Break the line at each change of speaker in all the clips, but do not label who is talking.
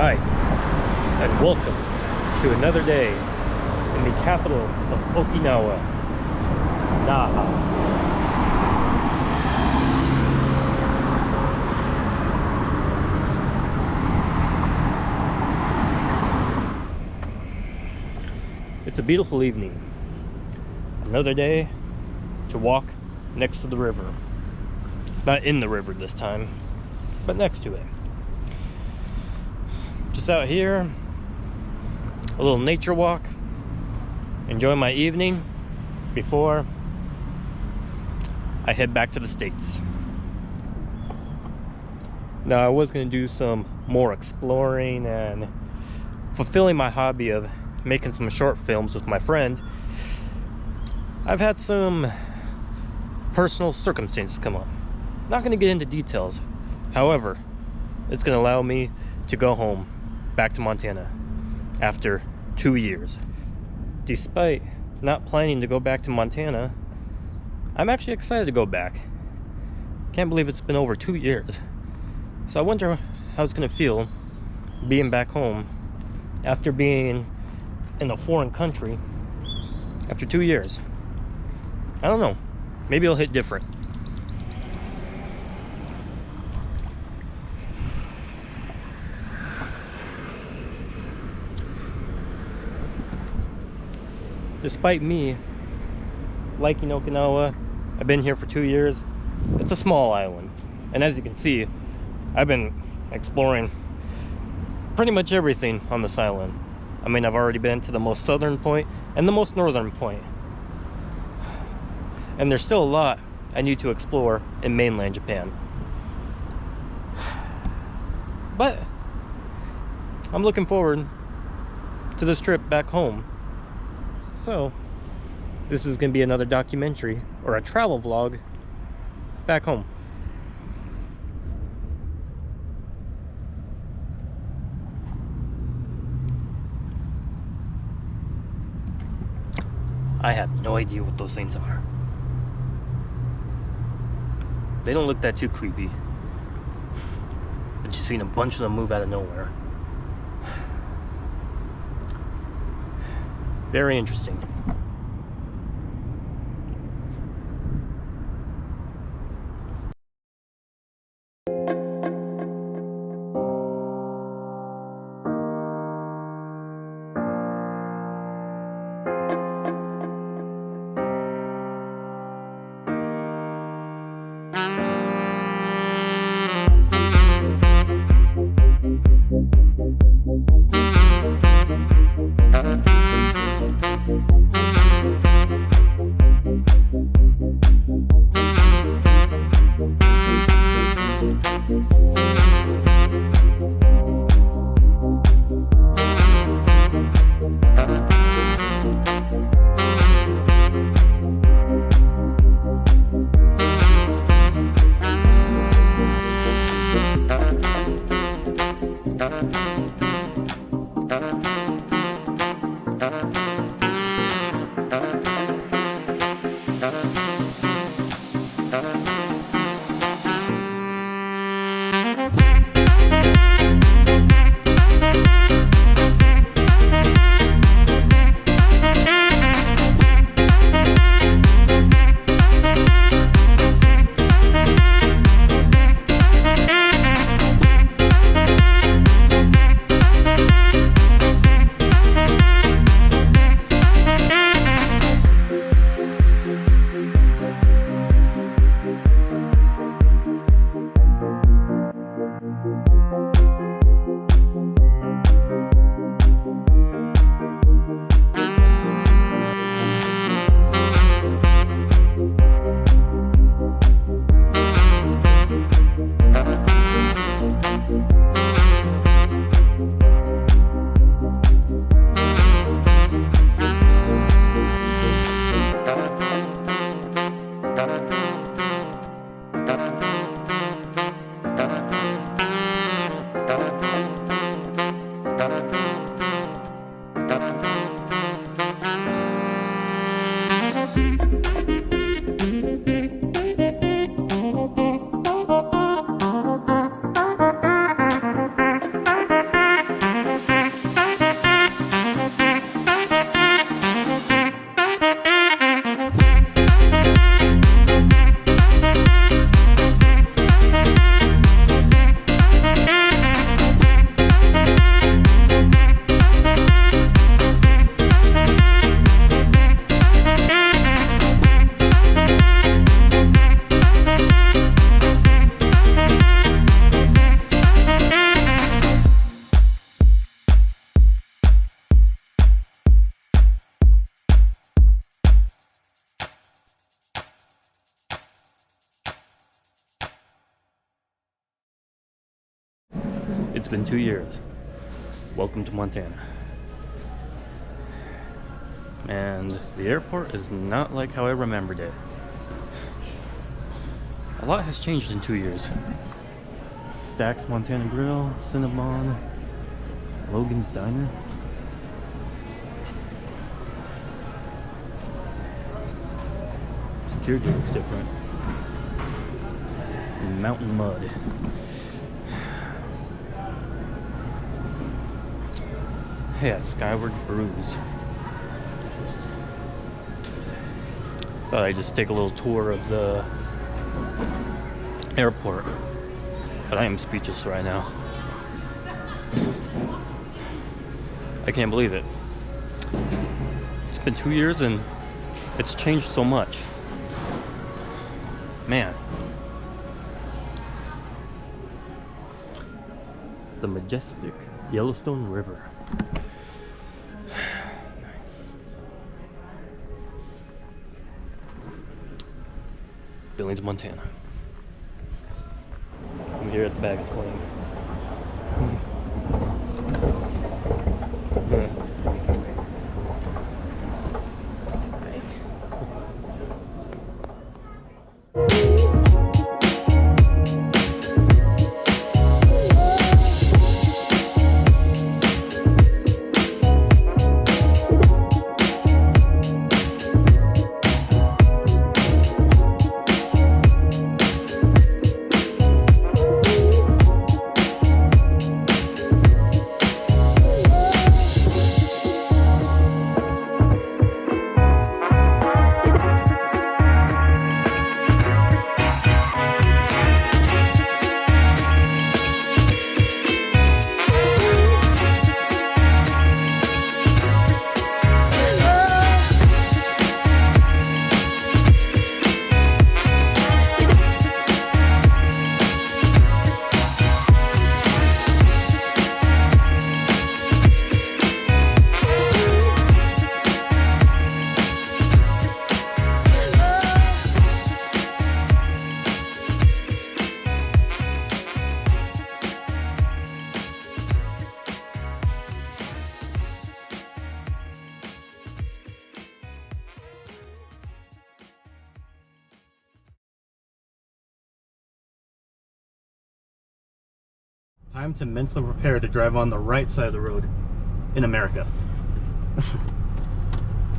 Hi, and welcome to another day in the capital of Okinawa, Naha. It's a beautiful evening. Another day to walk next to the river. Not in the river this time, but next to it. Just out here, a little nature walk, enjoy my evening before I head back to the States. Now, I was going to do some more exploring and fulfilling my hobby of making some short films with my friend. I've had some personal circumstances come up. Not going to get into details. However, it's going to allow me to go home back to Montana after 2 years. Despite not planning to go back to Montana, I'm actually excited to go back. Can't believe it's been over 2 years. So I wonder how it's going to feel being back home after being in a foreign country after 2 years. I don't know. Maybe it'll hit different. Despite me liking Okinawa, I've been here for 2 years. It's a small island, and as you can see, I've been exploring pretty much everything on this island. I mean, I've already been to the most southern point and the most northern point, and there's still a lot I need to explore in mainland Japan. But I'm looking forward to this trip back home. So, this is going to be another documentary or a travel vlog back home. I have no idea what those things are. They don't look that too creepy. But you've seen a bunch of them move out of nowhere. Very interesting. It's been 2 years. Welcome to Montana. And the airport is not like how I remembered it. A lot has changed in 2 years. Stacks Montana Grill, Cinnabon, Logan's Diner. Security looks different. Mountain Mud. Hey, at Skyward Brews. Thought I'd just take a little tour of the airport. But I am speechless right now. I can't believe it. It's been 2 years and it's changed so much. Man. The majestic Yellowstone River. Billings, Montana. I'm here at the baggage claim. Time to mentally prepare to drive on the right side of the road in America.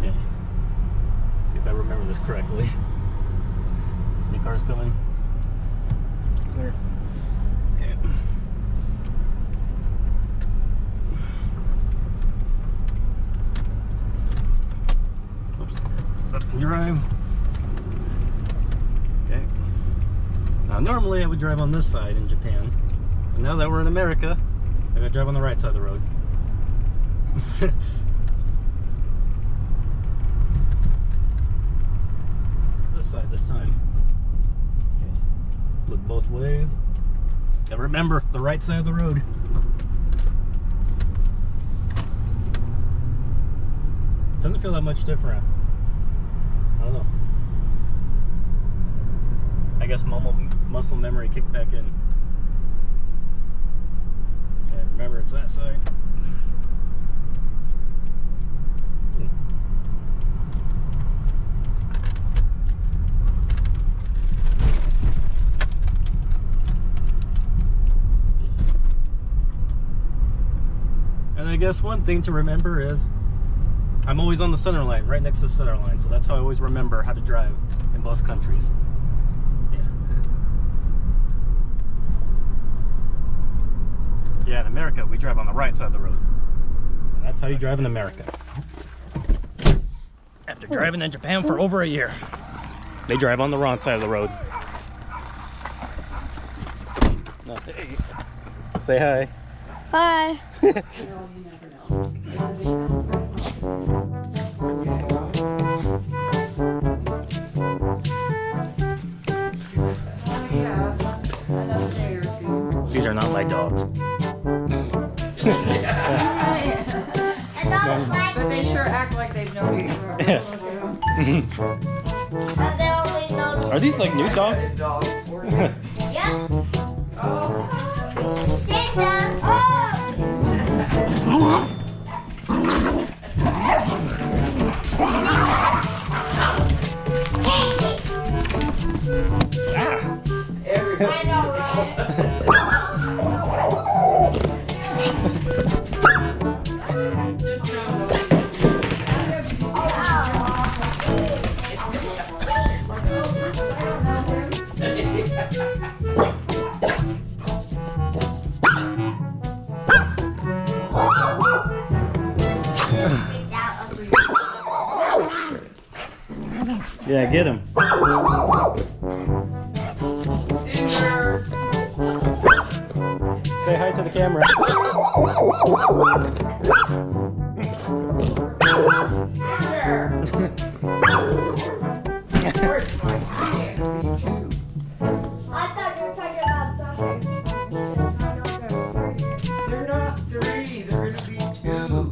Yeah. See if I remember this correctly. Any cars coming? Clear. Okay. Oops. That's the drive. Okay. Now normally I would drive on this side in Japan. And now that we're in America, I gotta drive on the right side of the road. This side this time. Okay. Look both ways. And remember, the right side of the road. Doesn't feel that much different. I don't know. I guess muscle memory kicked back in. Remember, it's that side. And I guess one thing to remember is I'm always on the center line, right next to the center line. So that's how I always remember how to drive in both countries. Yeah, in America, we drive on the right side of the road. And that's how you drive in America. After driving in Japan for over a year, they drive on the wrong side of the road. No, hey. Say hi.
Hi.
These are not my dogs.
But they sure act like they've known you forever.
Are these like new dogs?
Yeah. Oh. Santa. Oh.
know,
Yeah, get him. Say hi to the camera.
I thought you were talking about soccer.
They're not 3, they're gonna be 2.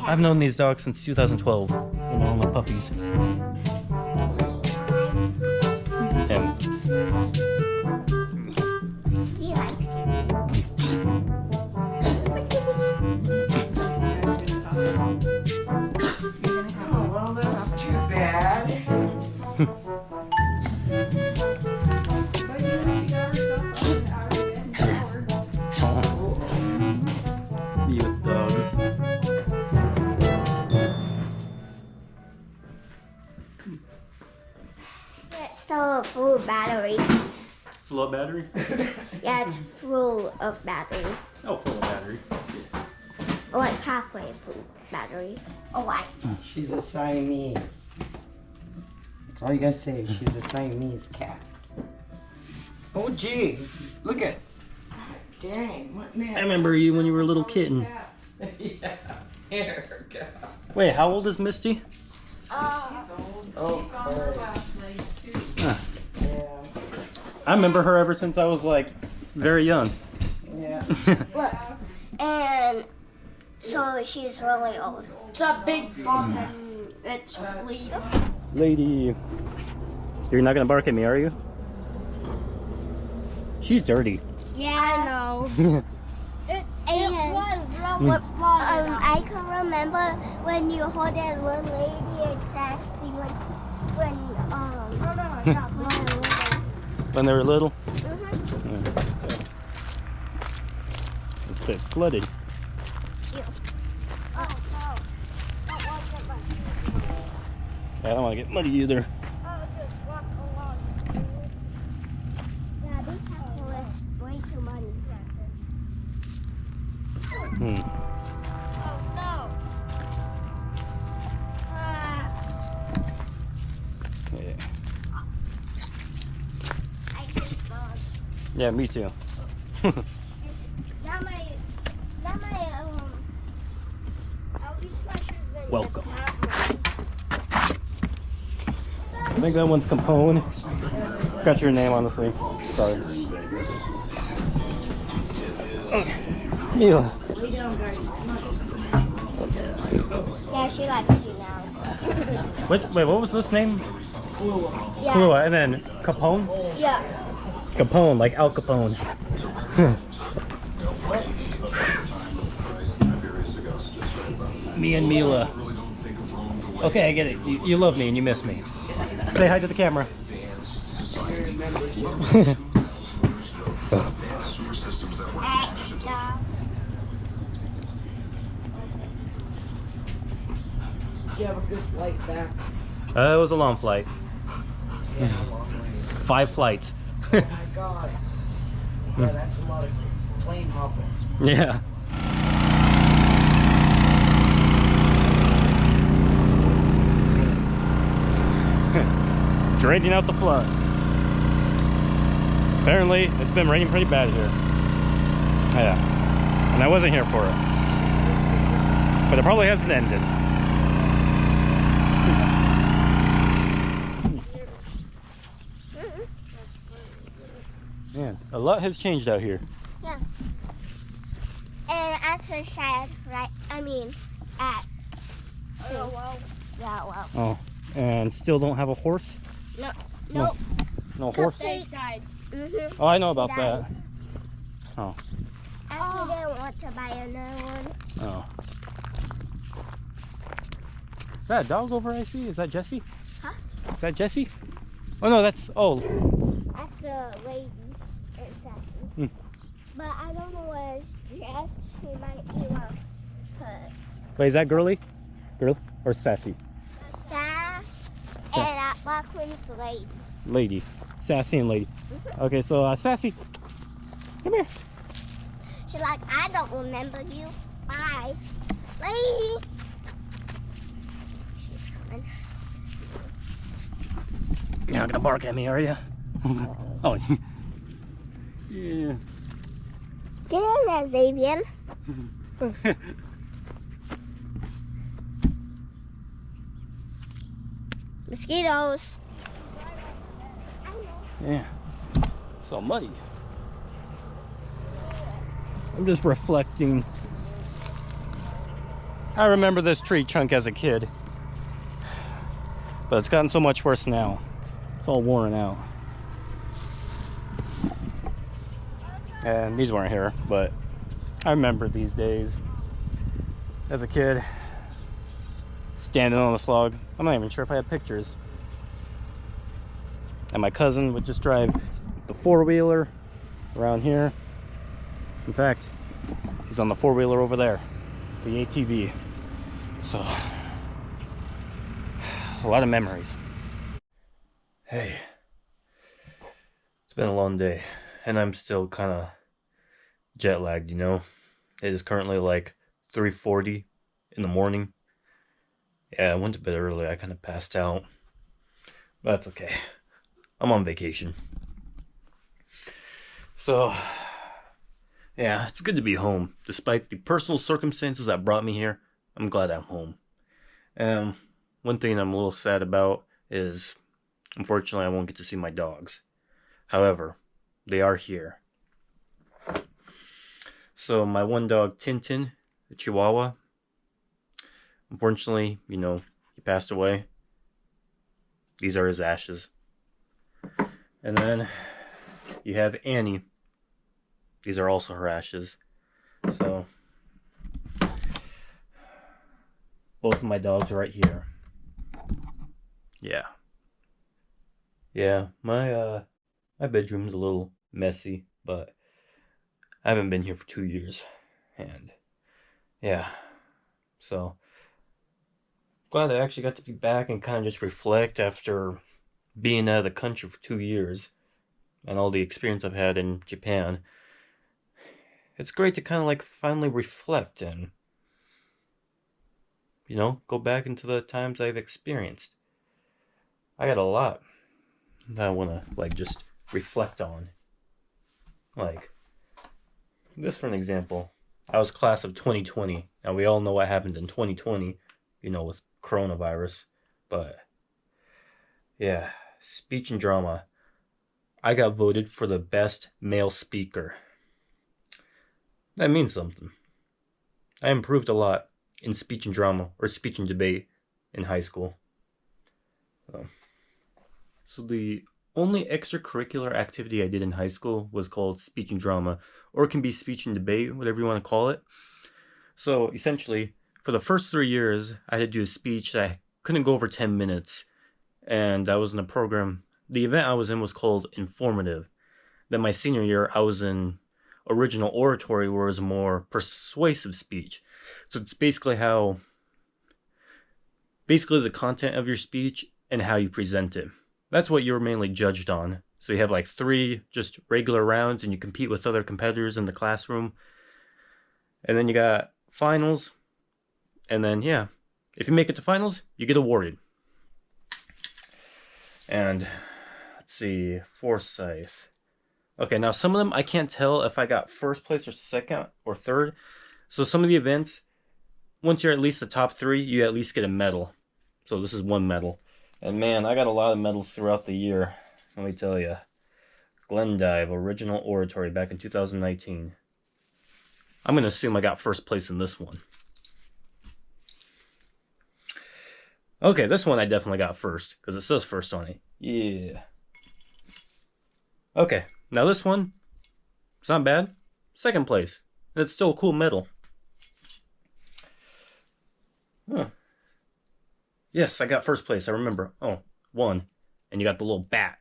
I've known these dogs since 2012. When they're all my puppies. And
He likes it.
Oh, well, that's too bad.
But you know, she got herself out of bed and showered.
you dog.
It's still a full battery.
Slow battery?
Yeah, it's full of battery.
Oh, full of battery.
Oh, it's halfway full battery. Oh, why?
She's a Siamese. That's all you gotta say. She's a Siamese cat. Oh, gee. Look at. Dang, what
I
now?
remember you when you were a little kitten.
Cats.
Yeah. Here, go.
Wait, how old is Misty?
She's old.
Oh,
She's on her last legs too.
Yeah.
I remember her ever since I was like very young.
Yeah.
Look. And so she's really old. It's a big dog and it's bleeding.
Lady. You're not gonna bark at me, are you? She's dirty.
Yeah, I know. It was really I can remember when you hold that one lady exactly when
When they were little.
Mhm.
It's a bit flooded.
Oh no. That wasn't my
I don't want to get muddy either.
Oh, just walk along. Yeah, be careful. It's way too muddy.
Hmm.
Oh no.
Yeah.
I hate dogs.
Yeah, me too.
Now my, at least my shoes are
Welcome. I think that one's Capone. Got your name on the thing. Sorry. Okay. Mila.
Yeah, she likes you now.
Wait, what was this name?
Yeah.
Klua, and then Capone?
Yeah.
Capone, like Al Capone. Me and Mila. Okay, I get it. You love me and you miss me. Say hi to the camera.
Did you have a good flight back?
It was a long flight. 5 flights.
Oh my god. Yeah, that's a lot of plane hopping.
Yeah. Draining out the flood. Apparently, it's been raining pretty bad here. Yeah. And I wasn't here for it. But it probably hasn't ended. Man, a lot has changed out here.
Yeah. And after sad, right? I mean, at. Oh, well. Yeah, well.
Oh, and still don't have a horse?
No. Nope.
No horse?
They died. Mm-hmm.
Oh, I know about
She
that.
died.
Oh.
I didn't want to buy another one.
Oh. Is that a dog over I see? Is that Jessie?
Huh?
Is that Jessie? Oh no, that's
That's the ladies. Exactly.
Hmm.
But I don't know what Jess, she might be one.
Wait, is that girly? Girl or sassy?
Sass, and that black one's lady.
Lady. Sassy and lady. Okay, so Sassy, come here.
She's like, I don't remember you. Bye. Lady. She's coming.
You're not gonna bark at me, are you? Oh. Yeah.
Get in there, Xavier. Mosquitoes.
Yeah. So muddy. I'm just reflecting. I remember this tree trunk as a kid, but it's gotten so much worse now. It's all worn out. And these weren't here, but I remember these days as a kid, standing on this log. I'm not even sure if I have pictures. And my cousin would just drive the four-wheeler around here. In fact, he's on the four-wheeler over there, the ATV. So, a lot of memories. Hey, it's been a long day, and I'm still kind of jet lagged, you know? It is currently like 3:40 in the morning. Yeah, I went to bed early. I kind of passed out. But that's okay. I'm on vacation. So, yeah, it's good to be home. Despite the personal circumstances that brought me here, I'm glad I'm home. One thing I'm a little sad about is, unfortunately, I won't get to see my dogs. However, they are here. So, my one dog, Tintin, the Chihuahua, unfortunately, you know, he passed away. These are his ashes. And then you have Annie. These are also her ashes. So both of my dogs are right here. Yeah. Yeah, my bedroom's a little messy, but I haven't been here for 2 years. And yeah. So glad I actually got to be back and kind of just reflect after being out of the country for 2 years and all the experience I've had in Japan. It's great to kind of like finally reflect and, you know, go back into the times I've experienced. I got a lot that I want to like just reflect on. Like this, for an example, I was class of 2020. Now we all know what happened in 2020, you know, with coronavirus. But yeah, speech and drama. I got voted for the best male speaker. That means something. I improved a lot in speech and drama, or speech and debate, in high school. So the only extracurricular activity I did in high school was called speech and drama, or it can be speech and debate, whatever you want to call it. So essentially, for the first 3 years, I had to do a speech that I couldn't go over 10 minutes. And I was in a program. The event I was in was called Informative. Then my senior year, I was in Original Oratory, where it was a more persuasive speech. So it's basically the content of your speech and how you present it. That's what you're mainly judged on. So you have like 3 just regular rounds and you compete with other competitors in the classroom. And then you got finals. And then, yeah, if you make it to finals, you get awarded. And let's see, Forsyth. Okay, now some of them I can't tell if I got first place or second or third. So some of the events, once you're at least the top 3, you at least get a medal. So this is one medal. And man, I got a lot of medals throughout the year. Let me tell you. Glendive, Original Oratory, back in 2019. I'm going to assume I got first place in this one. Okay, this one I definitely got first, because it says first on it. Yeah. Okay, now this one, it's not bad. Second place. And it's still a cool medal. Huh. Yes, I got first place, I remember. Oh, one, and you got the little bat.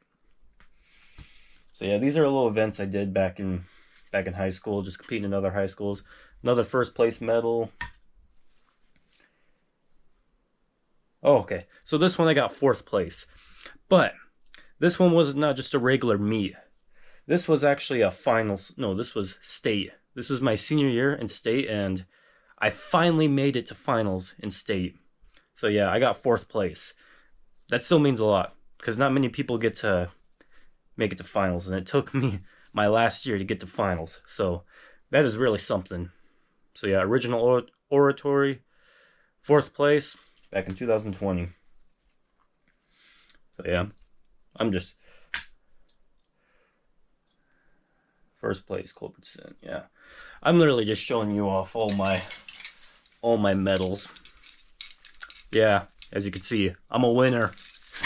So yeah, these are little events I did back in high school, just competing in other high schools. Another first place medal. Oh, okay. So this one I got 4th place. But this one was not just a regular meet. This was actually a finals. No, this was state. This was my senior year in state, and I finally made it to finals in state. So yeah, I got 4th place. That still means a lot, because not many people get to make it to finals, and it took me my last year to get to finals. So that is really something. So yeah, original oratory, 4th place back in 2020. So yeah, I'm just first place, Culbertson. Yeah, I'm literally just showing you off all my medals. Yeah, as you can see, I'm a winner.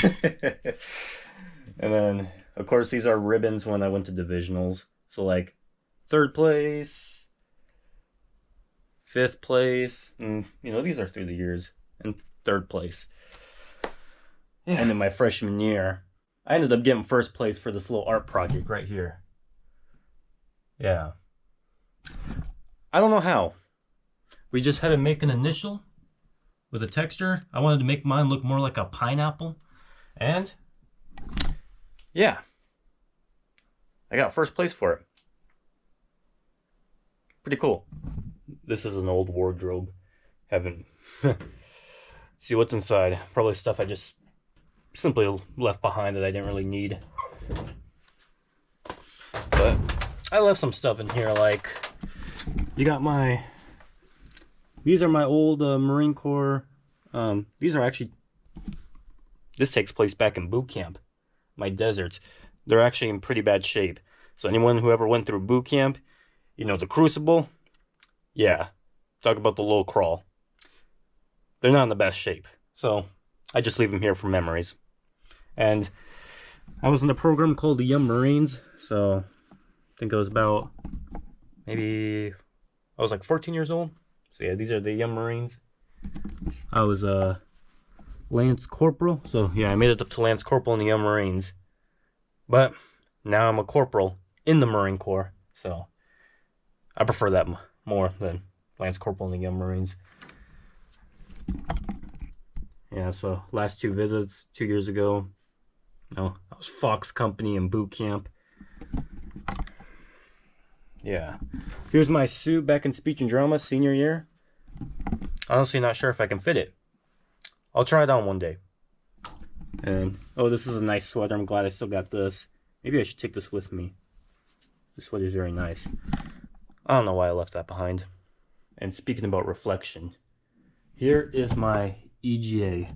And then, of course, these are ribbons when I went to divisionals. So like 3rd place, 5th place, and you know, these are through the years, and 3rd place. Yeah. And in my freshman year, I ended up getting 1st place for this little art project right here. Yeah. I don't know how. We just had to make an initial with a texture. I wanted to make mine look more like a pineapple. And yeah, I got 1st place for it. Pretty cool. This is an old wardrobe. Haven't see what's inside. Probably stuff I just simply left behind that I didn't really need. But I left some stuff in here, like you got these are my old Marine Corps. These are actually, this takes place back in boot camp. My deserts, they're actually in pretty bad shape. So anyone who ever went through boot camp, you know, the Crucible, yeah, talk about the low crawl. They're not in the best shape. So I just leave them here for memories. And I was in a program called the Young Marines. So I think I was about, maybe, I was like 14 years old. So yeah, these are the Young Marines. I was a Lance Corporal. So yeah, I made it up to Lance Corporal in the Young Marines. But now I'm a Corporal in the Marine Corps. So I prefer that more than Lance Corporal in the Young Marines. Yeah, so last 2 visits, 2 years ago. No, I was Fox Company in boot camp. Yeah. Here's my suit back in speech and drama, senior year. Honestly, not sure if I can fit it. I'll try it on one day. And, oh, this is a nice sweater. I'm glad I still got this. Maybe I should take this with me. This sweater is very nice. I don't know why I left that behind. And speaking about reflection, here is my EGA.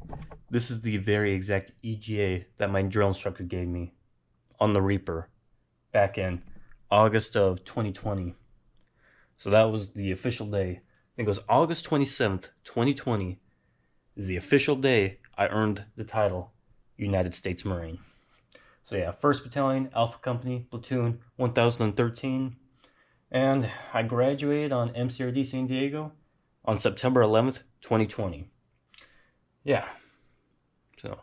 This is the very exact EGA that my drill instructor gave me on the Reaper back in August of 2020. So that was the official day. I think it was August 27th, 2020 is the official day I earned the title United States Marine. So yeah, 1st Battalion, Alpha Company, Platoon 1013. And I graduated on MCRD San Diego on September 11th, 2020. Yeah. So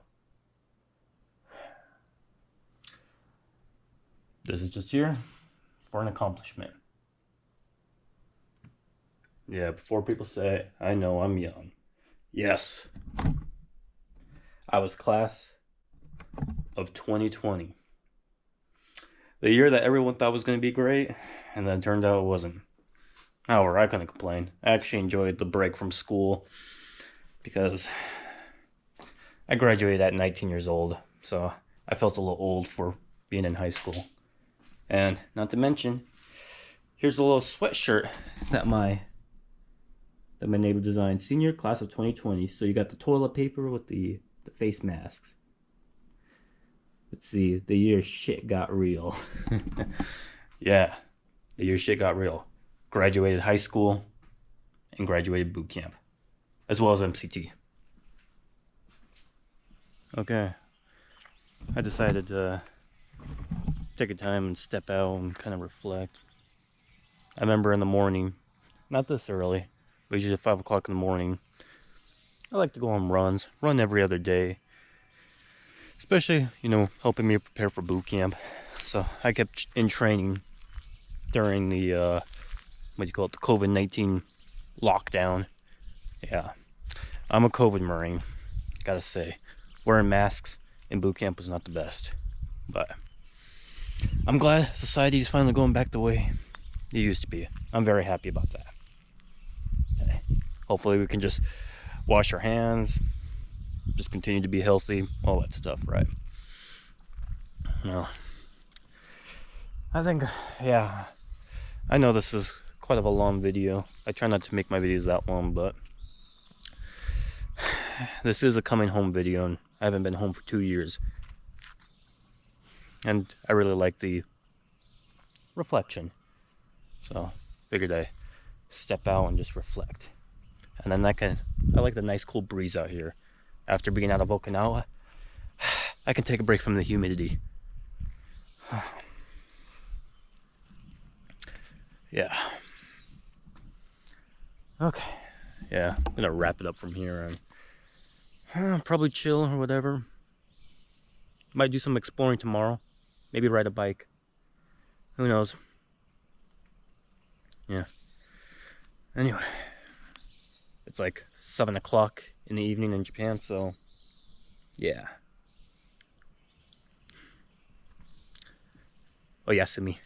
this is just here for an accomplishment. Yeah, before people say, I know I'm young. Yes. I was class of 2020. The year that everyone thought was going to be great, and then it turned out it wasn't. However, I couldn't complain. I actually enjoyed the break from school because I graduated at 19 years old, so I felt a little old for being in high school. And not to mention, here's a little sweatshirt that my neighbor designed. Senior class of 2020. So you got the toilet paper with the face masks. Let's see, the year shit got real. Yeah, the year shit got real. Graduated high school and graduated boot camp, as well as MCT. Okay, I decided to take a time and step out and kind of reflect. I remember in the morning, not this early, but usually at 5 o'clock in the morning, I like to go on runs, run every other day. especially, you know, helping me prepare for boot camp. So I kept in training during the what do you call it, the COVID-19 lockdown. Yeah, I'm a COVID Marine, gotta say. Wearing masks in boot camp was not the best, but I'm glad society is finally going back the way it used to be. I'm very happy about that. Okay. Hopefully we can just wash our hands, just continue to be healthy, all that stuff, right? No, I think, yeah, I know this is quite of a long video. I try not to make my videos that long, but this is a coming home video, and I haven't been home for 2 years. And I really like the reflection. So figured I step out and just reflect. And then I like the nice cool breeze out here. After being out of Okinawa, I can take a break from the humidity. Yeah. Okay. Yeah, I'm gonna wrap it up from here and probably chill or whatever. Might do some exploring tomorrow. Maybe ride a bike. Who knows? Yeah. Anyway, it's like 7 o'clock in the evening in Japan, so yeah. Oyasumi.